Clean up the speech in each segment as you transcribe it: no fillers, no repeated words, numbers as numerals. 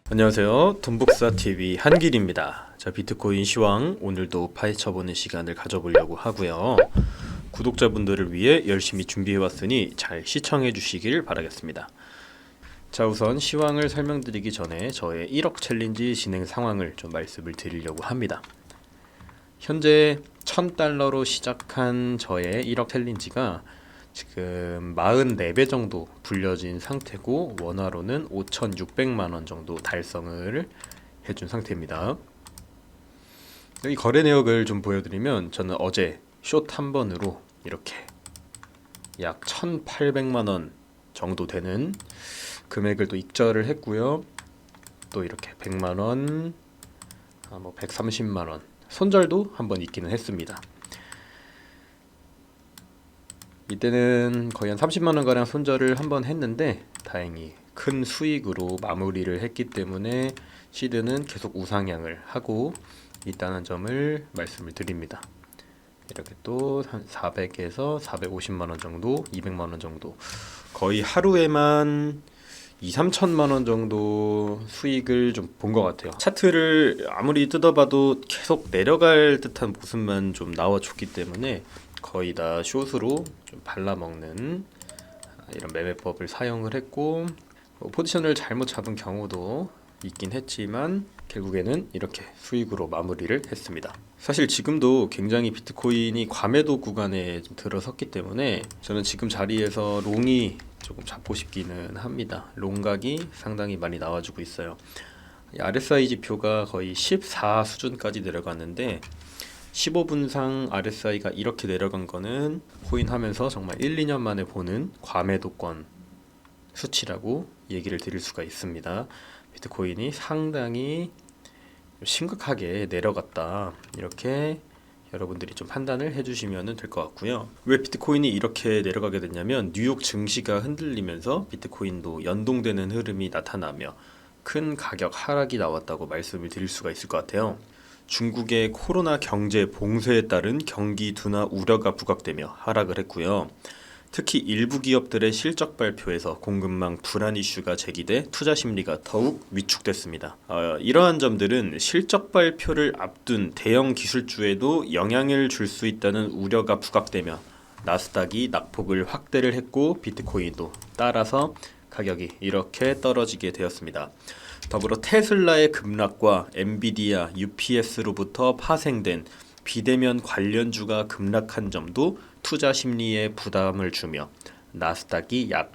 안녕하세요. 돈복사TV 한길입니다. 자, 비트코인 시황 오늘도 파헤쳐보는 시간을 가져보려고 하고요. 구독자분들을 위해 열심히 준비해왔으니 잘 시청해 주시길 바라겠습니다. 자, 우선 시황을 설명드리기 전에 저의 1억 챌린지 진행 상황을 좀 말씀을 드리려고 합니다. 현재 $1000로 시작한 저의 1억 챌린지가 지금 44배 정도 불려진 상태고, 원화로는 5,600만원 정도 달성을 해준 상태입니다. 이 거래 내역을 좀 보여드리면, 저는 어제 숏 한 번으로 이렇게 약 1,800만원 정도 되는 금액을 또 익절을 했고요. 또 이렇게 100만원, 130만원 손절도 한번 있기는 했습니다. 이때는 거의 한 30만원 가량 손절을 한번 했는데, 다행히 큰 수익으로 마무리를 했기 때문에 시드는 계속 우상향을 하고 있다는 점을 말씀을 드립니다. 이렇게 또 한 400에서 450만원 정도, 200만원 정도, 거의 하루에만 2-3천만원 정도 수익을 좀 본 것 같아요. 차트를 아무리 뜯어봐도 계속 내려갈 듯한 모습만 좀 나와줬기 때문에 거의 다 숏으로 좀 발라먹는 이런 매매법을 사용을 했고, 포지션을 잘못 잡은 경우도 있긴 했지만 결국에는 이렇게 수익으로 마무리를 했습니다. 사실 지금도 굉장히 비트코인이 과매도 구간에 좀 들어섰기 때문에 저는 지금 자리에서 롱이 조금 잡고 싶기는 합니다. 롱각이 상당히 많이 나와주고 있어요. RSI 지표가 거의 14 수준까지 내려갔는데, 15분상 RSI가 이렇게 내려간 거는 코인 하면서 정말 1-2년 만에 보는 과매도권 수치라고 얘기를 드릴 수가 있습니다. 비트코인이 상당히 심각하게 내려갔다, 이렇게 여러분들이 좀 판단을 해주시면 될 것 같고요. 왜 비트코인이 이렇게 내려가게 됐냐면, 뉴욕 증시가 흔들리면서 비트코인도 연동되는 흐름이 나타나며 큰 가격 하락이 나왔다고 말씀을 드릴 수가 있을 것 같아요. 중국의 코로나 경제 봉쇄에 따른 경기 둔화 우려가 부각되며 하락을 했고요. 특히 일부 기업들의 실적 발표에서 공급망 불안 이슈가 제기돼 투자 심리가 더욱 위축됐습니다. 이러한 점들은 실적 발표를 앞둔 대형 기술주에도 영향을 줄 수 있다는 우려가 부각되며 나스닥이 낙폭을 확대를 했고, 비트코인도 따라서 가격이 이렇게 떨어지게 되었습니다. 더불어 테슬라의 급락과 엔비디아, UPS로부터 파생된 비대면 관련주가 급락한 점도 투자 심리에 부담을 주며 나스닥이 약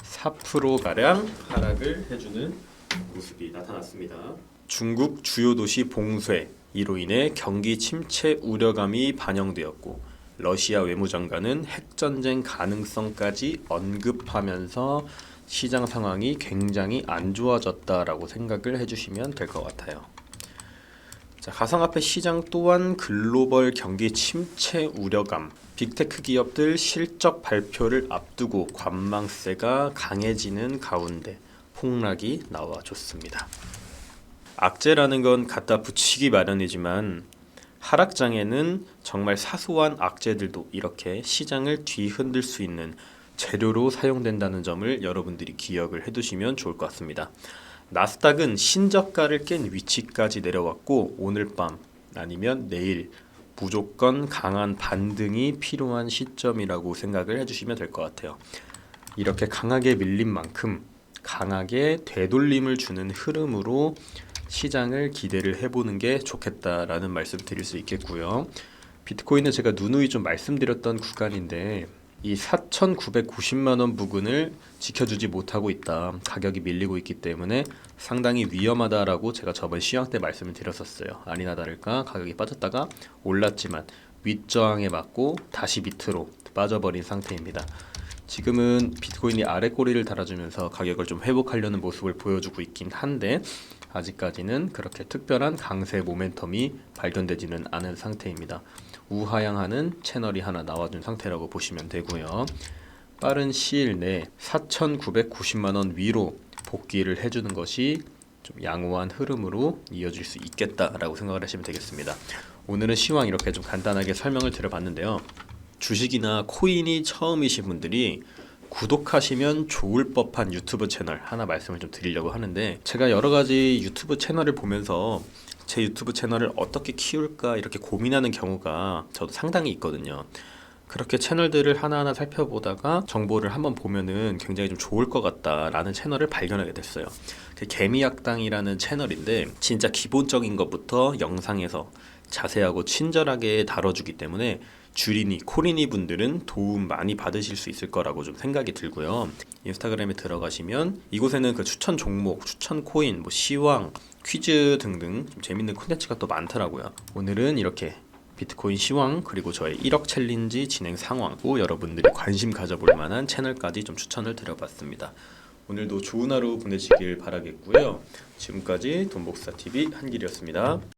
4%가량 하락을 해주는 모습이 나타났습니다. 중국 주요 도시 봉쇄, 이로 인해 경기 침체 우려감이 반영되었고, 러시아 외무장관은 핵전쟁 가능성까지 언급하면서 시장 상황이 굉장히 안 좋아졌다라고 생각을 해주시면 될 것 같아요. 자, 가상화폐 시장 또한 글로벌 경기 침체 우려감, 빅테크 기업들 실적 발표를 앞두고 관망세가 강해지는 가운데 폭락이 나와줬습니다. 악재라는 건 갖다 붙이기 마련이지만, 하락장에는 정말 사소한 악재들도 이렇게 시장을 뒤흔들 수 있는 재료로 사용된다는 점을 여러분들이 기억을 해두시면 좋을 것 같습니다. 나스닥은 신저가를 깬 위치까지 내려왔고, 오늘 밤 아니면 내일 무조건 강한 반등이 필요한 시점이라고 생각을 해주시면 될 것 같아요. 이렇게 강하게 밀린 만큼 강하게 되돌림을 주는 흐름으로 시장을 기대를 해보는 게 좋겠다라는 말씀 드릴 수 있겠고요. 비트코인은 제가 누누이 좀 말씀드렸던 구간인데, 이 4,990만원 부근을 지켜주지 못하고 있다, 가격이 밀리고 있기 때문에 상당히 위험하다라고 제가 저번 시황 때 말씀을 드렸었어요. 아니나 다를까 가격이 빠졌다가 올랐지만 윗저항에 맞고 다시 밑으로 빠져버린 상태입니다. 지금은 비트코인이 아래 꼬리를 달아주면서 가격을 좀 회복하려는 모습을 보여주고 있긴 한데, 아직까지는 그렇게 특별한 강세 모멘텀이 발견되지는 않은 상태입니다. 우하향하는 채널이 하나 나와준 상태라고 보시면 되고요. 빠른 시일 내에 4,990만원 위로 복귀를 해주는 것이 좀 양호한 흐름으로 이어질 수 있겠다라고 생각을 하시면 되겠습니다. 오늘은 시황 이렇게 좀 간단하게 설명을 드려봤는데요. 주식이나 코인이 처음이신 분들이 구독하시면 좋을 법한 유튜브 채널 하나 말씀을 좀 드리려고 하는데, 제가 여러 가지 유튜브 채널을 보면서 제 유튜브 채널을 어떻게 키울까 이렇게 고민하는 경우가 저도 상당히 있거든요. 그렇게 채널들을 하나하나 살펴보다가 정보를 한번 보면은 굉장히 좀 좋을 것 같다라는 채널을 발견하게 됐어요. 그 개미학당이라는 채널인데, 진짜 기본적인 것부터 영상에서 자세하고 친절하게 다뤄주기 때문에 주린이, 코린이 분들은 도움 많이 받으실 수 있을 거라고 좀 생각이 들고요. 인스타그램에 들어가시면 이곳에는 그 추천 종목, 추천 코인, 뭐 시황, 퀴즈 등등 좀 재밌는 콘텐츠가 또 많더라고요. 오늘은 이렇게 비트코인 시황, 그리고 저의 1억 챌린지 진행 상황, 또 여러분들이 관심 가져볼 만한 채널까지 좀 추천을 드려봤습니다. 오늘도 좋은 하루 보내시길 바라겠고요. 지금까지 돈복사TV 한길이었습니다.